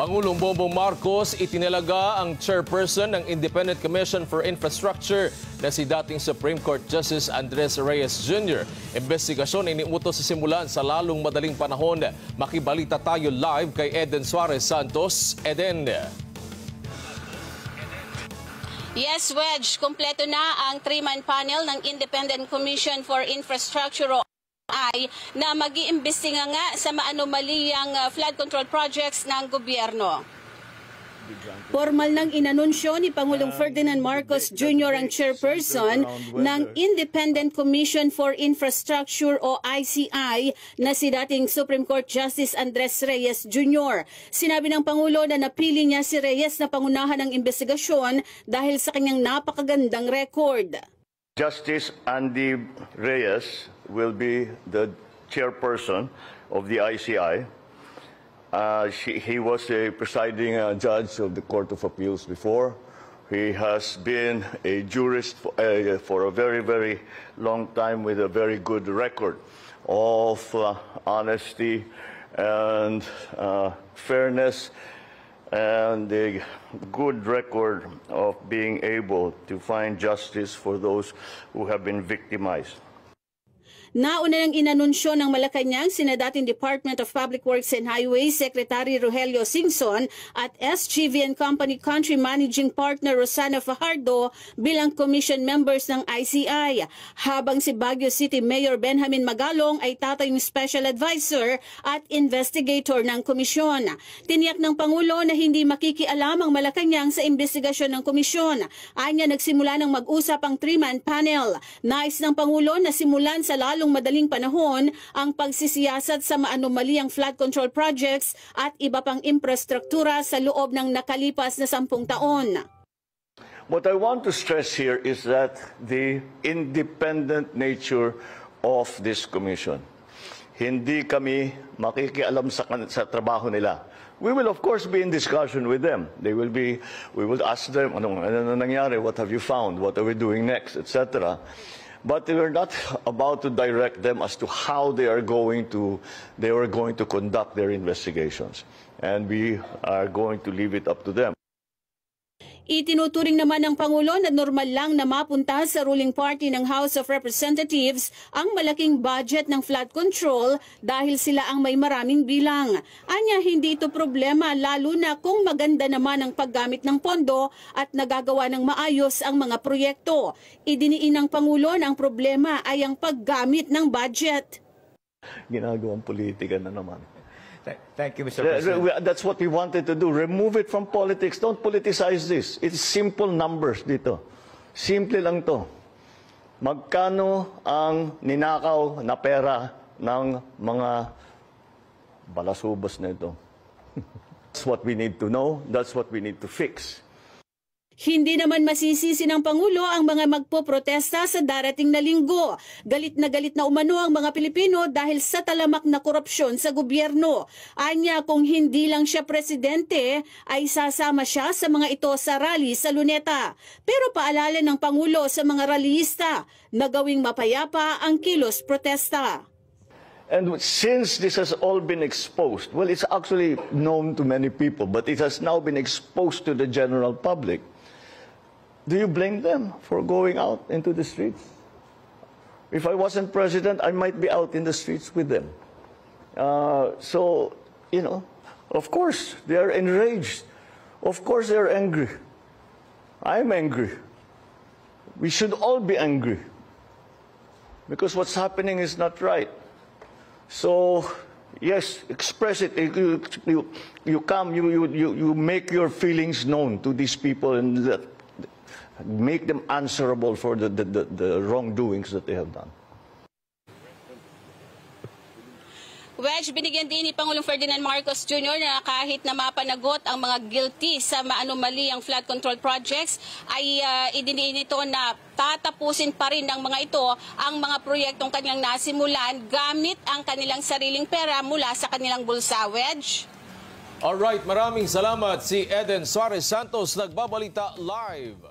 Pangulong Bongbong Marcos itinalaga ang chairperson ng Independent Commission for Infrastructure na si dating Supreme Court Justice Andres Reyes Jr. Investigasyon iniutos sa simulan sa lalong madaling panahon. Makibalita tayo live kay Eden Suarez Santos. Eden. Yes, Wedge. Kompleto na ang 3-man panel ng Independent Commission for Infrastructure na mag-iimbestiga nga sa maanumaliyang flood control projects ng gobyerno. Formal nang inanunsyo ni Pangulong Ferdinand Marcos Jr. ang chairperson ng Independent Commission for Infrastructure o ICI na si dating Supreme Court Justice Andres Reyes Jr. Sinabi ng Pangulo na napili niya si Reyes na pangunahan ng investigasyon dahil sa kanyang napakagandang record. Justice Andy Reyes will be the chairperson of the ICI. He was a presiding judge of the Court of Appeals before. He has been a jurist for a very, very long time with a very good record of honesty and fairness, and a good record of being able to find justice for those who have been victimized. Nauna nang inanunsyo ng Malacanang sina dating Department of Public Works and Highways Secretary Rogelio Singson at SGV & Company Country Managing Partner Rosana Fajardo bilang commission members ng ICI, habang si Baguio City Mayor Benjamin Magalong ay tatayong special advisor at investigator ng komisyon. Tiniyak ng Pangulo na hindi makikialam ang Malacanang sa investigasyon ng komisyon. Anya nagsimula ng mag-usap ang 3-man panel. Nais ng Pangulo na simulan sa lalong madaling panahon ang pagsisiyasat sa maanumaliyang flood control projects at iba pang infrastruktura sa loob ng nakalipas na 10 taon. What I want to stress here is that the independent nature of this commission. Hindi kami makikialam sa trabaho nila. We will of course be in discussion with them. We will ask them, ano nangyari, what have you found, what are we doing next, etc. But we're not about to direct them as to how they are going to conduct their investigations. And we are going to leave it up to them. Itinuturing naman ng Pangulo na normal lang na mapunta sa ruling party ng House of Representatives ang malaking budget ng flood control dahil sila ang may maraming bilang. Anya, hindi ito problema lalo na kung maganda naman ang paggamit ng pondo at nagagawa ng maayos ang mga proyekto. Idiniin ng Pangulo na ang problema ay ang paggamit ng budget. Ginagawang politika na naman. Thank you, Mr. President. That's what we wanted to do. Remove it from politics. Don't politicize this. It's simple numbers dito. Simple lang to. Magkano ang ninakaw na pera ng mga balasubos na ito? That's what we need to know. That's what we need to fix. Hindi naman masisisi ng Pangulo ang mga magpoprotesta sa darating na linggo. Galit na umano ang mga Pilipino dahil sa talamak na korupsyon sa gobyerno. Anya, kung hindi lang siya presidente, ay sasama siya sa mga ito sa rally sa Luneta. Pero paalala ng Pangulo sa mga rallyista na gawing mapayapa ang kilos protesta. And since this has all been exposed, well, it's actually known to many people, but it has now been exposed to the general public. Do you blame them for going out into the streets? If I wasn't president, I might be out in the streets with them. So, you know, of course, they are enraged. Of course, they are angry. I'm angry. We should all be angry. Because what's happening is not right. So, yes, express it. You come, you make your feelings known to these people and make them answerable for the wrongdoings that they have done. Wedge, binigyan din ni Pangulong Ferdinand Marcos Jr. na kahit na mapanagot ang mga guilty sa maanumaliyang flood control projects, ay idiniin ito na tatapusin pa rin ng mga ito ang mga proyektong kanilang nasimulan gamit ang kanilang sariling pera mula sa kanilang bulsa. Wedge? Alright, maraming salamat si Eden Suarez Santos, nagbabalita live.